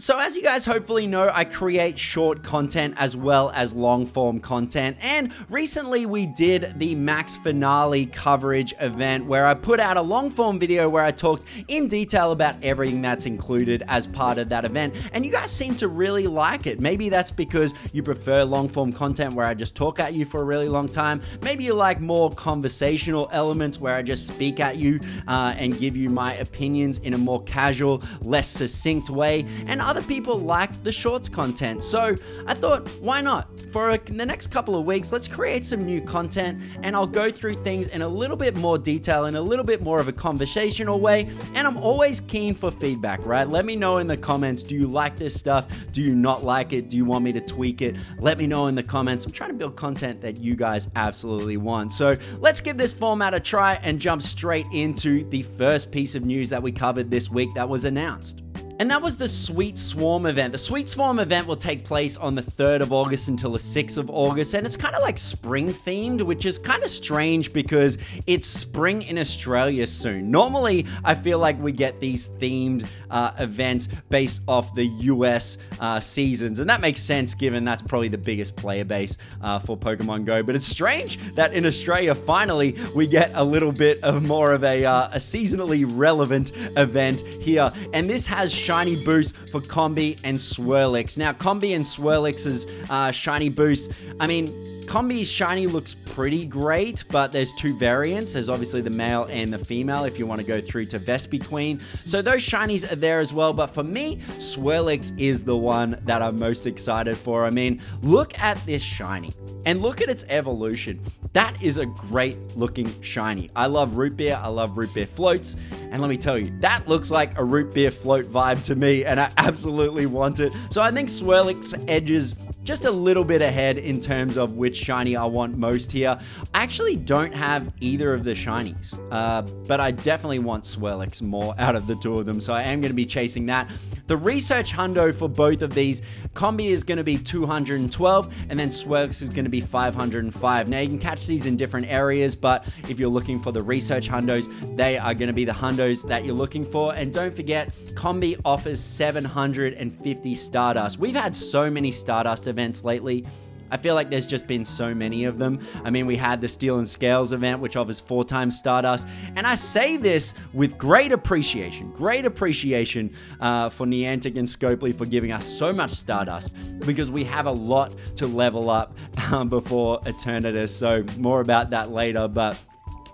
So as you guys hopefully know, I create short content as well as long form content, and recently we did the Max Finale coverage event where I put out a long form video where I talked in detail about everything that's included as part of that event, and you guys seem to really like it. Maybe that's because you prefer long form content where I just talk at you for a really long time. Maybe you like more conversational elements where I just speak at you and give you my opinions in a more casual, less succinct way, and other people like the shorts content. So I thought, why not? For the next couple of weeks, let's create some new content, and I'll go through things in a little bit more detail, in a little bit more of a conversational way, and I'm always keen for feedback, right? Let me know in the comments, do you like this stuff? Do you not like it? Do you want me to tweak it? Let me know in the comments. I'm trying to build content that you guys absolutely want. So let's give this format a try and jump straight into the first piece of news that we covered this week that was announced. And that was the Sweet Swarm event. The Sweet Swarm event will take place on the 3rd of August until the 6th of August, and it's kind of like spring themed, which is kind of strange because it's spring in Australia soon. Normally, I feel like we get these themed events based off the US seasons, and that makes sense given that's probably the biggest player base for Pokemon Go. But it's strange that in Australia, finally, we get a little bit of more of a seasonally relevant event here, and this has shiny boost for Combee and Swirlix. Now, Combee and Swirlix's shiny boost, I mean, Combee's shiny looks pretty great, but there's two variants. There's obviously the male and the female if you want to go through to Vespi Queen. So those shinies are there as well, but for me, Swirlix is the one that I'm most excited for. I mean, look at this shiny and look at its evolution. That is a great looking shiny. I love root beer. I love root beer floats. And let me tell you, that looks like a root beer float vibe to me, and I absolutely want it. So I think Swirlix edges just a little bit ahead in terms of which shiny I want most here. I actually don't have either of the shinies, but I definitely want Swirlix more out of the two of them, so I am going to be chasing that. The research hundo for both of these, Combee is going to be 212, and then Swirlix is going to be 505. Now, you can catch these in different areas, but if you're looking for the research hundos, they are going to be the hundos that you're looking for. And don't forget, Combee offers 750 Stardust. We've had so many Stardust events lately. I feel like there's just been so many of them. I mean, we had the Steel and Scales event, which offers 4 times Stardust. And I say this with great appreciation for Niantic and Scopely for giving us so much Stardust, because we have a lot to level up before Eternatus. So more about that later, but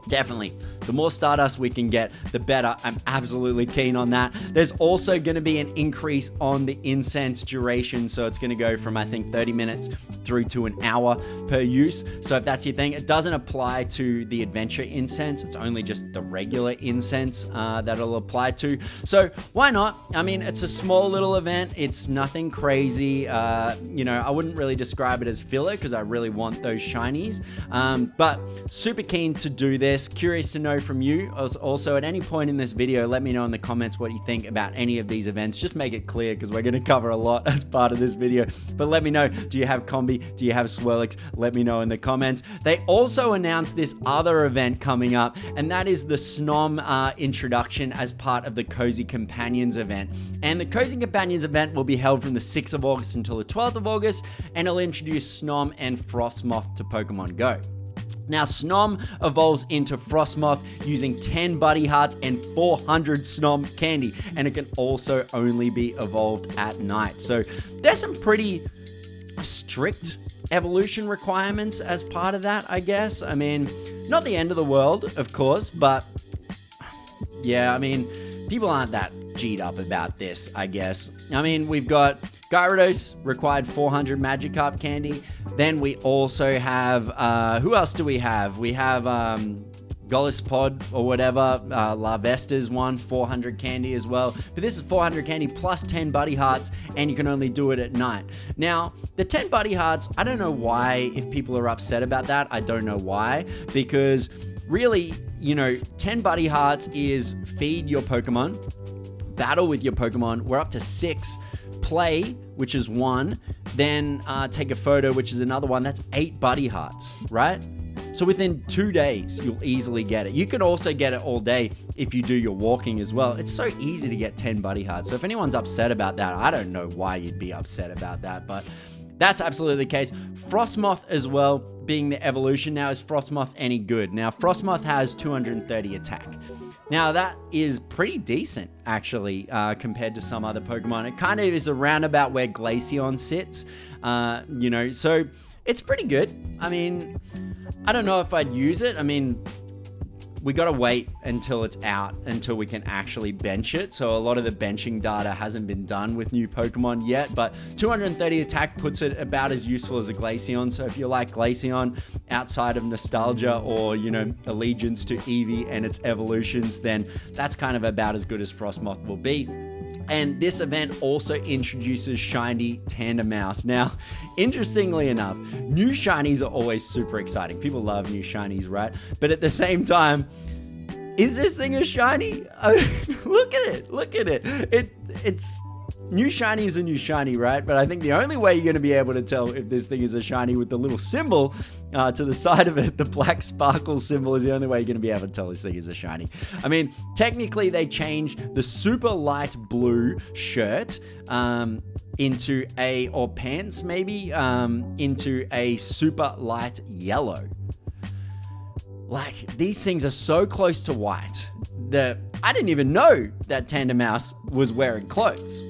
definitely, the more Stardust we can get, the better. I'm absolutely keen on that. There's also going to be an increase on the incense duration, so it's going to go from, I think, 30 minutes through to an hour per use. So if that's your thing, it doesn't apply to the adventure incense. It's only just the regular incense that it'll apply to. So why not? I mean, it's a small little event. It's nothing crazy. You know, I wouldn't really describe it as filler because I really want those shinies. But super keen to do this. Curious to know from you. Also, at any point in this video, let me know in the comments what you think about any of these events. Just make it clear because we're going to cover a lot as part of this video. But let me know, do you have Combee? Do you have Swirlix? Let me know in the comments. They also announced this other event coming up, and that is the Snom introduction as part of the Cozy Companions event. And the Cozy Companions event will be held from the 6th of August until the 12th of August, and it'll introduce Snom and Frosmoth to Pokemon Go. Now, Snom evolves into Frosmoth using 10 Buddy Hearts and 400 Snom candy, and it can also only be evolved at night. So there's some pretty strict evolution requirements as part of that, I guess. I mean, not the end of the world, of course, but yeah, I mean, people aren't that G'd up about this, I guess. I mean, we've got Gyarados required 400 Magikarp candy. Then we also have, who else do we have? We have Golispod or whatever. Larvesta's one, 400 candy as well. But this is 400 candy plus 10 Buddy Hearts, and you can only do it at night. Now, the 10 Buddy Hearts, I don't know why, if people are upset about that, I don't know why. Because really, you know, 10 Buddy Hearts is feed your Pokemon, battle with your Pokemon. We're up to 6. Play, which is 1, then take a photo, which is another 1. That's 8 Buddy Hearts, right? So within 2 days, you'll easily get it. You can also get it all day if you do your walking as well. It's so easy to get 10 buddy hearts. So if anyone's upset about that, I don't know why you'd be upset about that, but that's absolutely the case. Frosmoth as well, being the evolution. Now, is Frosmoth any good? Now, Frosmoth has 230 attack. Now, that is pretty decent, actually, compared to some other Pokemon. It kind of is around about where Glaceon sits, you know, so it's pretty good. I mean, I don't know if I'd use it. I mean, we got to wait until it's out, until we can actually bench it. So a lot of the benching data hasn't been done with new Pokemon yet, but 230 attack puts it about as useful as a Glaceon. So if you like Glaceon outside of nostalgia or, you know, allegiance to Eevee and its evolutions, then that's kind of about as good as Frosmoth will be. And this event also introduces shiny Tandemaus. Now, interestingly enough, new shinies are always super exciting. People love new shinies, right? But at the same time, is this thing a shiny? Look at it. Look at it. It's new shiny is a new shiny, right? But I think the only way you're going to be able to tell if this thing is a shiny with the little symbol to the side of it, the black sparkle symbol, is the only way you're going to be able to tell this thing is a shiny. I mean, technically they changed the super light blue shirt into a, or pants maybe, into a super light yellow. Like, these things are so close to white that I didn't even know that Tandemaus was wearing clothes.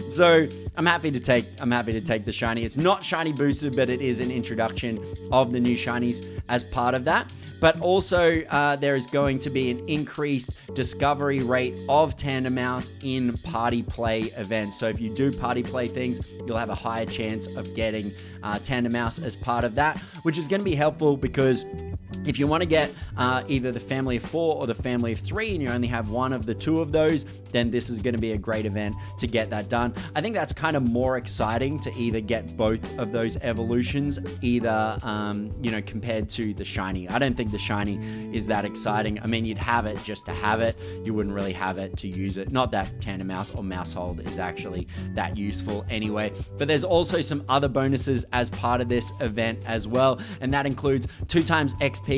So I'm happy to take the shiny. It's not shiny boosted, but it is an introduction of the new shinies as part of that. But also there is going to be an increased discovery rate of Tandemaus in party play events. So if you do party play things, you'll have a higher chance of getting Tandemaus as part of that, which is going to be helpful because if you want to get either the family of 4 or the family of 3 and you only have one of the 2 of those, then this is going to be a great event to get that done. I think that's kind of more exciting to either get both of those evolutions, either, you know, compared to the shiny. I don't think the shiny is that exciting. I mean, you'd have it just to have it. You wouldn't really have it to use it. Not that Tandemaus or Maushold is actually that useful anyway. But there's also some other bonuses as part of this event as well, and that includes 2 times XP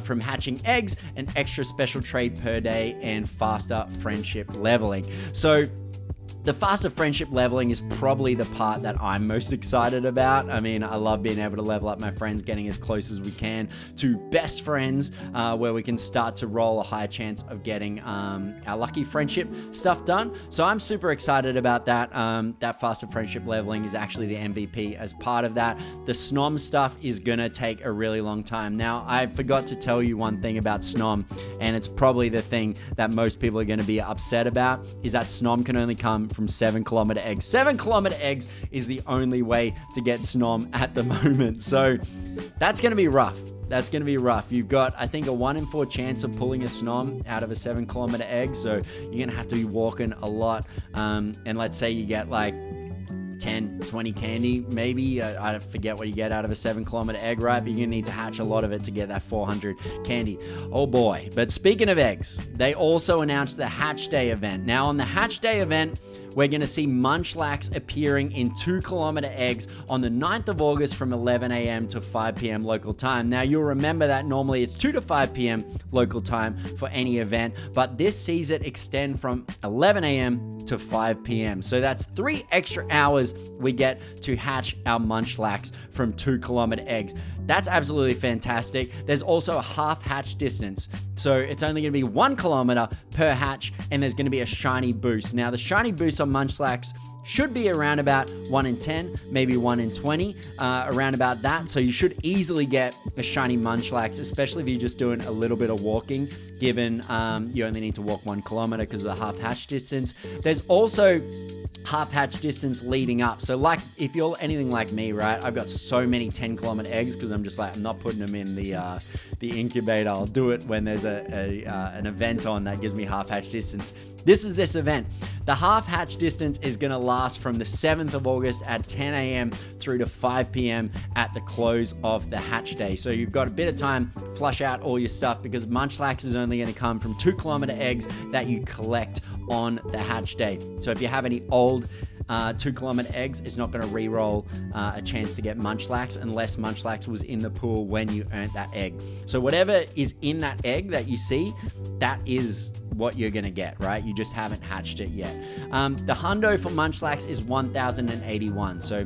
from hatching eggs, an extra special trade per day, and faster friendship leveling. So the faster friendship leveling is probably the part that I'm most excited about. I mean, I love being able to level up my friends, getting as close as we can to best friends, where we can start to roll a higher chance of getting our lucky friendship stuff done. So I'm super excited about that. That faster friendship leveling is actually the MVP as part of that. The Snom stuff is gonna take a really long time. Now, I forgot to tell you one thing about Snom, and it's probably the thing that most people are gonna be upset about, is that Snom can only come from 7-kilometer eggs. 7-kilometer eggs is the only way to get Snom at the moment. So that's going to be rough. That's going to be rough. You've got, I think, a 1 in 4 chance of pulling a Snom out of a 7-kilometer egg. So you're going to have to be walking a lot. And let's say you get like 10, 20 candy, maybe. I forget what you get out of a 7-kilometer egg, right? But you're going to need to hatch a lot of it to get that 400 candy. Oh boy. But speaking of eggs, they also announced the Hatch Day event. Now, on the Hatch Day event, we're going to see Munchlax appearing in 2-kilometer eggs on the 9th of August from 11 a.m. to 5 p.m. local time. Now, you'll remember that normally it's 2 to 5 p.m. local time for any event, but this sees it extend from 11 a.m. to 5 p.m. So that's 3 extra hours we get to hatch our Munchlax from 2-kilometer eggs. That's absolutely fantastic. There's also a half hatch distance. So it's only going to be 1 kilometer per hatch, and there's going to be a shiny boost. Now, the shiny boost on Munchlax should be around about 1 in 10, maybe 1 in 20, around about that. So you should easily get a shiny Munchlax, especially if you're just doing a little bit of walking, given you only need to walk 1 kilometer because of the half hatch distance. There's also half hatch distance leading up. So like, if you're anything like me, right, I've got so many 10-kilometer eggs because I'm just like, I'm not putting them in the incubator. I'll do it when there's an event on that gives me half hatch distance. This is this event. The half hatch distance is going to last from the 7th of August at 10 a.m. through to 5 p.m. at the close of the hatch day. So you've got a bit of time to flush out all your stuff because Munchlax is only going to come from 2-kilometer eggs that you collect on the hatch day. So if you have any old 2-kilometer eggs, it's not going to re-roll a chance to get Munchlax unless Munchlax was in the pool when you earned that egg. So whatever is in that egg that you see, that is what you're going to get, right? You just haven't hatched it yet. The hundo for Munchlax is 1081. So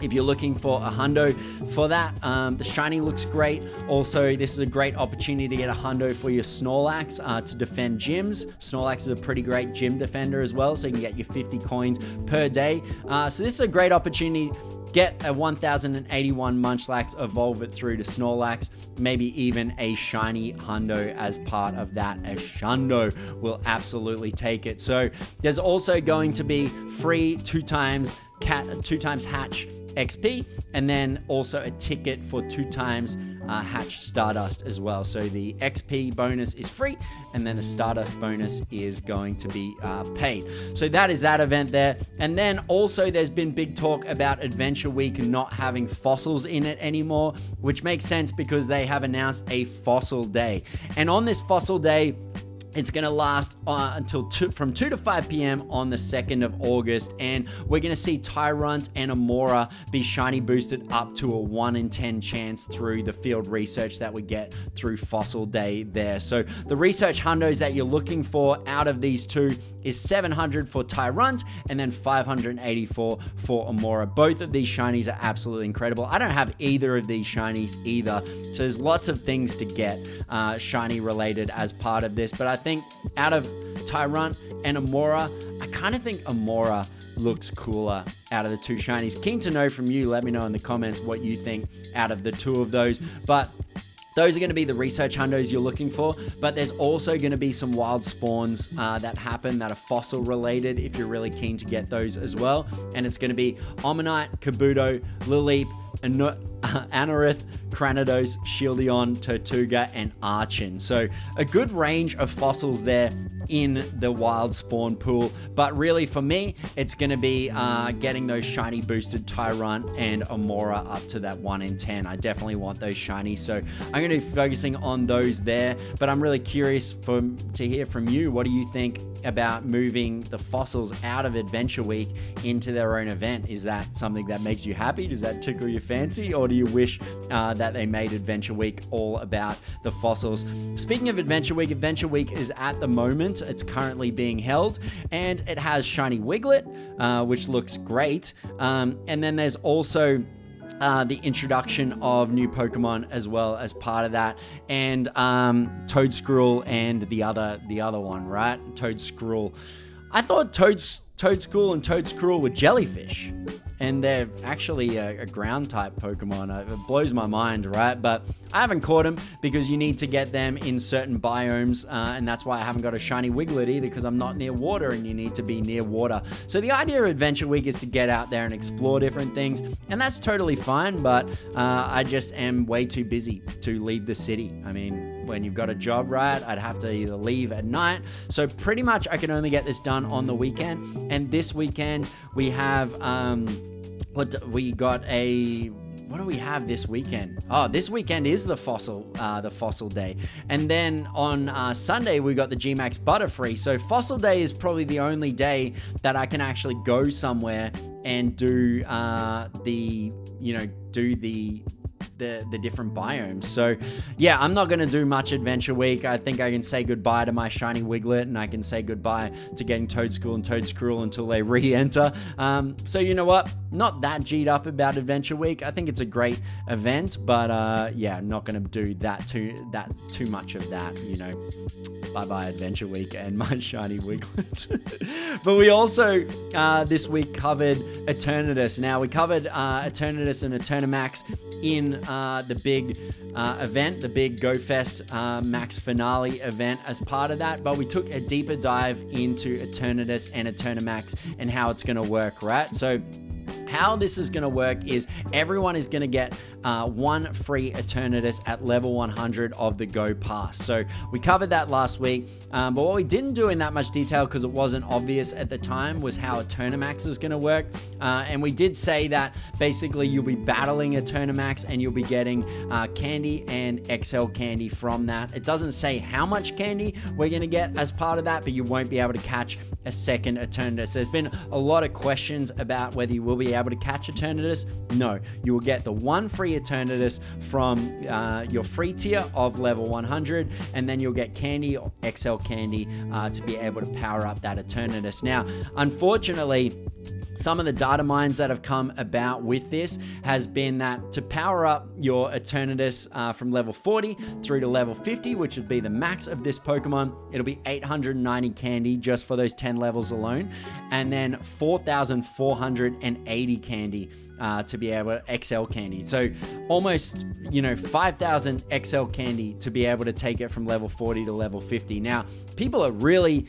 if you're looking for a hundo for that, the shiny looks great. Also, this is a great opportunity to get a hundo for your Snorlax to defend gyms. Snorlax is a pretty great gym defender as well, so you can get your 50 coins per day. So this is a great opportunity. Get a 1081 Munchlax, evolve it through to Snorlax, maybe even a shiny hundo as part of that. A shundo will absolutely take it. So there's also going to be free 2 times hatch XP, and then also a ticket for 2 times hatch Stardust as well. So the XP bonus is free, and then the Stardust bonus is going to be paid. So that is that event there. And then also there's been big talk about Adventure Week not having fossils in it anymore, which makes sense because they have announced a fossil day. And on this fossil day, it's going to last until from 2 to 5 p.m. on the 2nd of August, and we're going to see Tyrunt and Amaura be shiny boosted up to a 1 in 10 chance through the field research that we get through Fossil Day there. So the research hundos that you're looking for out of these two is 700 for Tyrunt and then 584 for Amaura. Both of these shinies are absolutely incredible. I don't have either of these shinies either, so there's lots of things to get shiny related as part of this, but I think out of Tyrunt and Amaura, I kind of think Amaura looks cooler out of the 2 shinies. Keen to know from you. Let me know in the comments what you think out of the 2 of those. But those are going to be the research hundos you're looking for, but there's also going to be some wild spawns that happen that are fossil related if you're really keen to get those as well. And it's going to be Omanyte, Kabuto, Lilip, Anorith, Cranidos, Shieldon, Tortuga, and Archon. So a good range of fossils there in the wild spawn pool, but really for me it's going to be getting those shiny boosted Tyrunt and Amaura up to that 1 in 10. I definitely want those shinies, so I'm going to be focusing on those there, but I'm really curious to hear from you. What do you think about moving the fossils out of Adventure Week into their own event? Is that something that makes you happy? Does that tickle your fancy, or do you wish that they made Adventure Week all about the fossils? Speaking of Adventure Week is at the moment, it's currently being held, and it has shiny Wiglet, which looks great, and then there's also the introduction of new Pokemon as well as part of that, and Toedscruel and the other one, right? Toedscruel. I thought Toedscruel and Toedscruel were jellyfish, and they're actually a ground type Pokemon. It blows my mind, right? But I haven't caught them because you need to get them in certain biomes, and that's why I haven't got a shiny Wiglet either, because I'm not near water, and you need to be near water. So the idea of Adventure Week is to get out there and explore different things, and that's totally fine, but I just am way too busy to leave the city. I mean, when you've got a job, right, I'd have to either leave at night. So pretty much I can only get this done on the weekend. And this weekend we have, what do we have this weekend? Oh, this weekend is the fossil day. And then on Sunday, we got the Gmax Butterfree. So Fossil Day is probably the only day that I can actually go somewhere and do the different biomes. So yeah, I'm not going to do much Adventure Week. I think I can say goodbye to my shiny Wiglet, and I can say goodbye to getting Toedscruel and Toedscruel until they re-enter. So you know what? Not that G'd up about Adventure Week. I think it's a great event, but yeah, I'm not going to do too much of that, you know. Bye-bye Adventure Week and my shiny Wiglet. But we also this week covered Eternatus. Now we covered Eternatus and Eternamax in the big event, the big GoFest Max Finale event as part of that, but we took a deeper dive into Eternatus and Eternamax and how it's going to work, right? So how this is going to work is everyone is going to get one free Eternatus at level 100 of the Go Pass. So we covered that last week, but what we didn't do in that much detail because it wasn't obvious at the time was how Eternamax is going to work. And we did say that basically you'll be battling Eternamax and you'll be getting candy and XL candy from that. It doesn't say how much candy we're going to get as part of that, but you won't be able to catch a second Eternatus. There's been a lot of questions about whether you will be able to catch Eternatus. No, you will get the one free Eternatus from your free tier of level 100, and then you'll get candy or XL candy to be able to power up that Eternatus. Now, unfortunately, some of the data mines that have come about with this has been that to power up your Eternatus from level 40 through to level 50, which would be the max of this Pokemon, it'll be 890 candy just for those 10 levels alone, and then 4,480 candy to be able to XL candy. So almost, 5,000 XL candy to be able to take it from level 40 to level 50. Now, people are really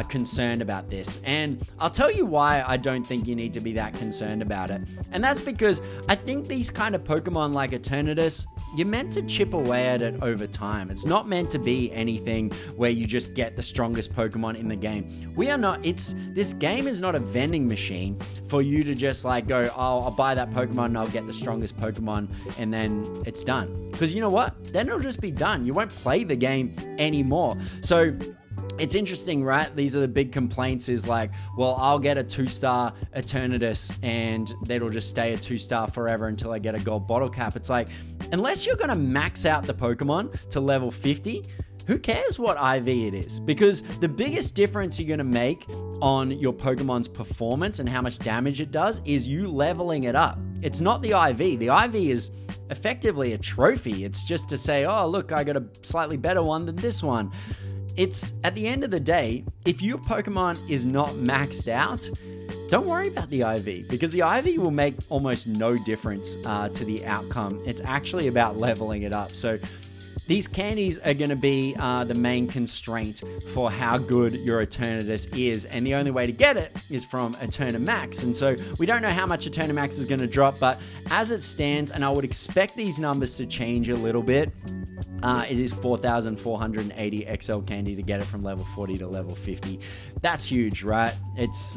concerned about this, and I'll tell you why I don't think you need to be that concerned about it. And that's because I think these kind of Pokemon like Eternatus, you're meant to chip away at it over time. It's not meant to be anything where you just get the strongest Pokemon in the game. This game is not a vending machine for you to just like go, oh, I'll buy that Pokemon and I'll get the strongest Pokemon and then it's done. Because you know what? Then it'll just be done. You won't play the game anymore. So it's interesting, right? These are the big complaints is like, well, I'll get a 2-star Eternatus and that'll just stay a 2-star forever until I get a gold bottle cap. It's like, unless you're going to max out the Pokemon to level 50, who cares what IV it is? Because the biggest difference you're going to make on your Pokemon's performance and how much damage it does is you leveling it up. It's not the IV. The IV is effectively a trophy. It's just to say, oh, look, I got a slightly better one than this one. It's at the end of the day, if your Pokemon is not maxed out, don't worry about the IV, because the IV will make almost no difference to the outcome. It's actually about leveling it up. So these candies are going to be the main constraint for how good your Eternatus is, and the only way to get it is from Eternamax. And so we don't know how much Eternamax is going to drop, but as it stands, and I would expect these numbers to change a little bit, it is 4,480 XL candy to get it from level 40 to level 50. That's huge, right?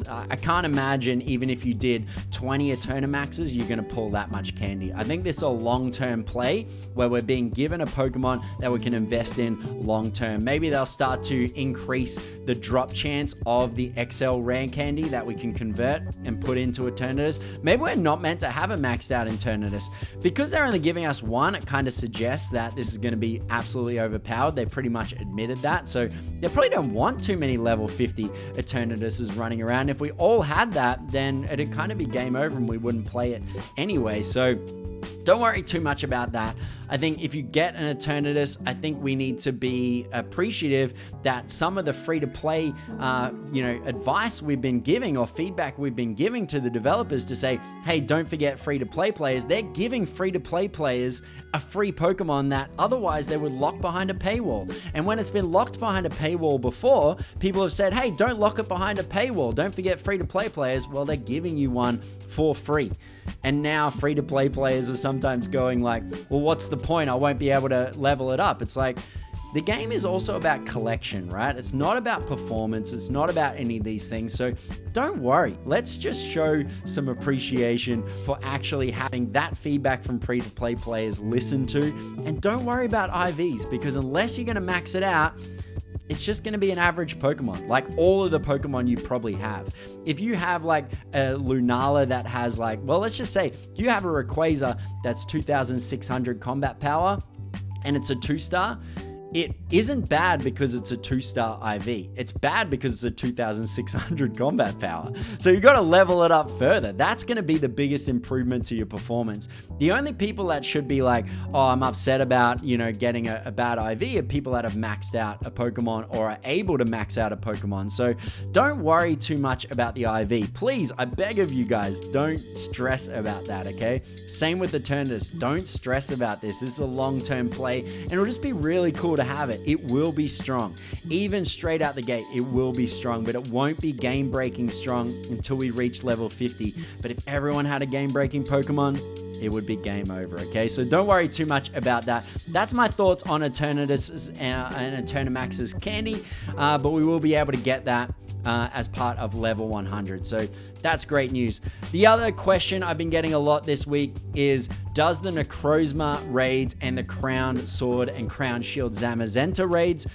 I can't imagine even if you did 20 Eternamaxes, you're going to pull that much candy. I think this is a long-term play where we're being given a Pokemon that we can invest in long-term. Maybe they'll start to increase the drop chance of the XL rare candy that we can convert and put into Eternatus. Maybe we're not meant to have a maxed out Eternatus. Because they're only giving us one, it kind of suggests that this is going to be absolutely overpowered. They pretty much admitted that. So they probably don't want too many level 50 Eternatuses running around. If we all had that, then it'd kind of be game over and we wouldn't play it anyway. So don't worry too much about that. I think if you get an Eternatus, I think we need to be appreciative that some of the free-to-play, advice we've been giving or feedback we've been giving to the developers to say, hey, don't forget free-to-play players. They're giving free-to-play players a free Pokemon that otherwise they would lock behind a paywall. And when it's been locked behind a paywall before, people have said, hey, don't lock it behind a paywall. Don't forget free-to-play players. Well, they're giving you one for free. And now free-to-play players are sometimes going like, well, what's the point? I won't be able to level it up. It's like, the game is also about collection, right? It's not about performance. It's not about any of these things. So don't worry. Let's just show some appreciation for actually having that feedback from free-to-play players listened to. And don't worry about IVs, because unless you're going to max it out, it's just going to be an average Pokemon, like all of the Pokemon you probably have. If you have like a Lunala that has like, well, let's just say you have a Rayquaza that's 2,600 combat power and it's a 2-star, it isn't bad because it's a 2-star IV. It's bad because it's a 2,600 combat power. So you've got to level it up further. That's going to be the biggest improvement to your performance. The only people that should be like, oh, I'm upset about, getting a bad IV are people that have maxed out a Pokemon or are able to max out a Pokemon. So don't worry too much about the IV. Please, I beg of you guys, don't stress about that, okay? Same with the Eternatus. Don't stress about this. This is a long-term play, and it'll just be really cool to have it. It will be strong. Even straight out the gate, it will be strong, but it won't be game-breaking strong until we reach level 50. But if everyone had a game-breaking Pokemon, it would be game over, okay? So don't worry too much about that. That's my thoughts on Eternatus and Eternamax's candy, but we will be able to get that as part of level 100. So that's great news. The other question I've been getting a lot this week is, does the Necrozma raids and the Crown Sword and Crown Shield Zamazenta raids,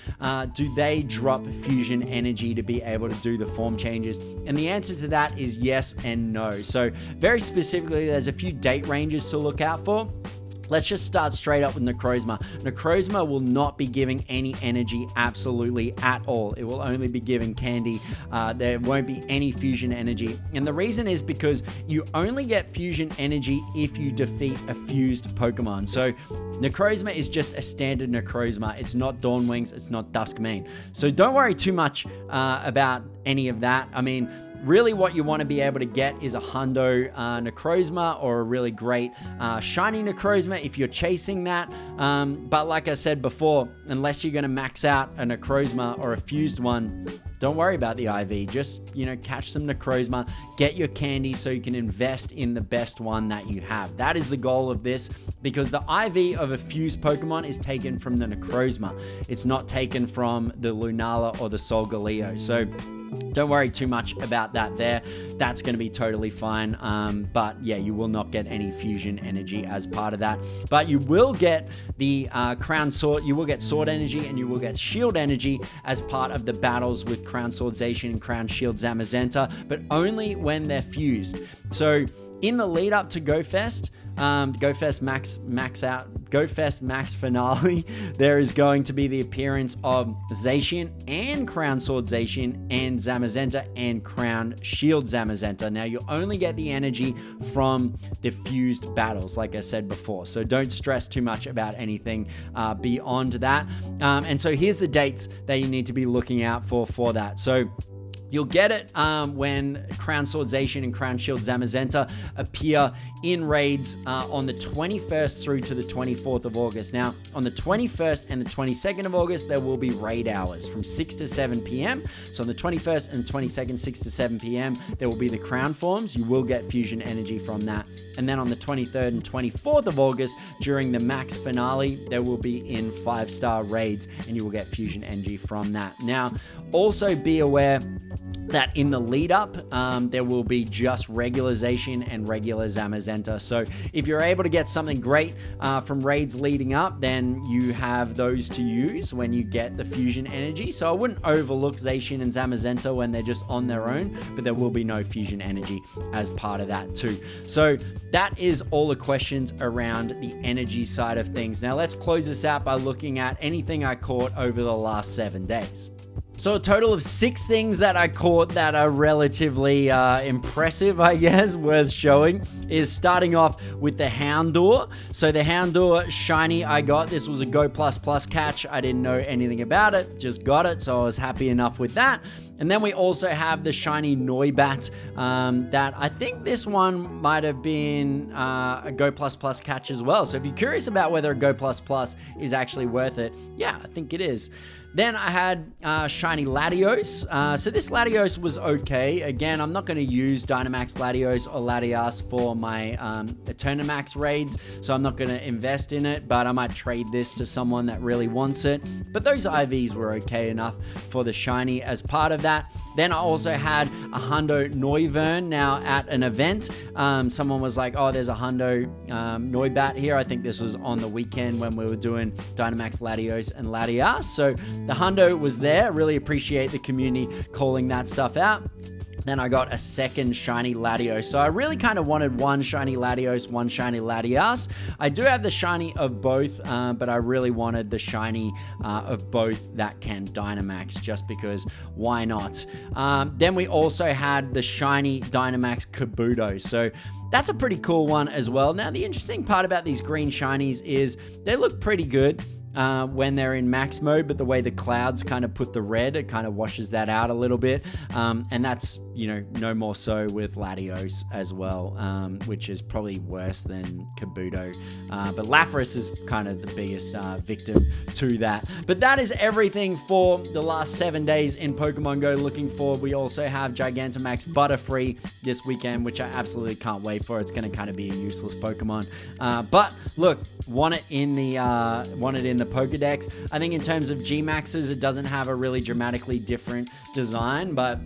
do they drop fusion energy to be able to do the form changes? And the answer to that is yes and no. So very specifically, there's a few date ranges to look out for. Let's just start straight up with Necrozma. Necrozma will not be giving any energy absolutely at all. It will only be giving candy. There won't be any fusion energy. And the reason is because you only get fusion energy if you defeat a fused Pokemon. So Necrozma is just a standard Necrozma. It's not Dawnwings. It's not Duskmane. So don't worry too much about any of that. I mean, really what you want to be able to get is a hundo Necrozma or a really great shiny Necrozma if you're chasing that. But like I said before, unless you're going to max out a Necrozma or a fused one, don't worry about the IV. Just, catch some Necrozma, get your candy so you can invest in the best one that you have. That is the goal of this, because the IV of a fused Pokemon is taken from the Necrozma. It's not taken from the Lunala or the Solgaleo. So don't worry too much about that there. That's going to be totally fine. But yeah, you will not get any fusion energy as part of that. But you will get the Crown Sword. You will get Sword energy and you will get Shield energy as part of the battles with Crown Sword Zacian and Crown Shield Zamazenta, but only when they're fused. So in the lead up to GoFest, GoFest Max Finale, there is going to be the appearance of Zacian and Crown Sword Zacian and Zamazenta and Crown Shield Zamazenta. Now, you only get the energy from the fused battles, like I said before. So don't stress too much about anything beyond that. And so here's the dates that you need to be looking out for that. So you'll get it when Crown Sword Zacian and Crown Shield Zamazenta appear in raids on the 21st through to the 24th of August. Now, on the 21st and the 22nd of August, there will be raid hours from 6 to 7 p.m. So on the 21st and the 22nd, 6 to 7 p.m., there will be the Crown forms. You will get fusion energy from that. And then on the 23rd and 24th of August, during the Max Finale, there will be in 5-star raids, and you will get fusion energy from that. Now, also be aware that in the lead up, there will be just regular Zacian and regular Zamazenta. So if you're able to get something great from raids leading up, then you have those to use when you get the fusion energy. So I wouldn't overlook Zacian and Zamazenta when they're just on their own, but there will be no fusion energy as part of that too. So that is all the questions around the energy side of things. Now let's close this out by looking at anything I caught over the last 7 days. So a total of 6 things that I caught that are relatively impressive, I guess, worth showing, is starting off with the Houndour. So the Houndour shiny I got, this was a Go++ catch. I didn't know anything about it, just got it, so I was happy enough with that. And then we also have the shiny Noibat that I think this one might have been a Go++ catch as well. So if you're curious about whether a Go++ is actually worth it, yeah, I think it is. Then I had shiny Latios. So this Latios was okay. Again, I'm not going to use Dynamax Latios or Latias for my Eternamax raids, so I'm not going to invest in it, but I might trade this to someone that really wants it. But those IVs were okay enough for the shiny as part of that. Then I also had a Hundo Noivern. Now at an event, someone was like, oh, there's a Hundo Noibat here. I think this was on the weekend when we were doing Dynamax Latios and Latias. So the Hundo was there. Really appreciate the community calling that stuff out. Then I got a second shiny Latios. So I really kind of wanted one shiny Latios, one shiny Latias. I do have the shiny of both, but I really wanted the shiny of both that can Dynamax, just because why not? Then we also had the shiny Dynamax Kabuto. So that's a pretty cool one as well. Now, the interesting part about these green shinies is they look pretty good when they're in max mode, but the way the clouds kind of put the red, it kind of washes that out a little bit, and that's you know, no more so with Latios as well, which is probably worse than Kabuto. But Lapras is kind of the biggest victim to that. But that is everything for the last 7 days in Pokemon Go. Looking forward, we also have Gigantamax Butterfree this weekend, which I absolutely can't wait for. It's going to kind of be a useless Pokemon. But look, want it in the Pokedex. I think in terms of G-Maxes, it doesn't have a really dramatically different design, but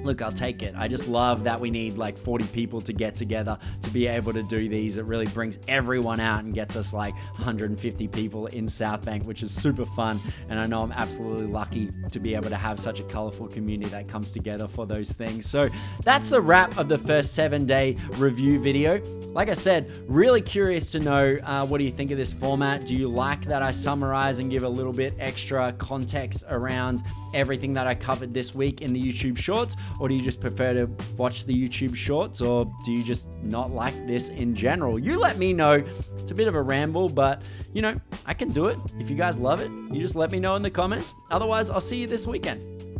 look, I'll take it. I just love that we need like 40 people to get together to be able to do these. It really brings everyone out and gets us like 150 people in South Bank, which is super fun. And I know I'm absolutely lucky to be able to have such a colorful community that comes together for those things. So that's the wrap of the first 7-day review video. Like I said, really curious to know what do you think of this format? Do you like that I summarize and give a little bit extra context around everything that I covered this week in the YouTube Shorts? Or do you just prefer to watch the YouTube Shorts? Or do you just not like this in general? You let me know. It's a bit of a ramble, but you know, I can do it. If you guys love it, you just let me know in the comments. Otherwise, I'll see you this weekend.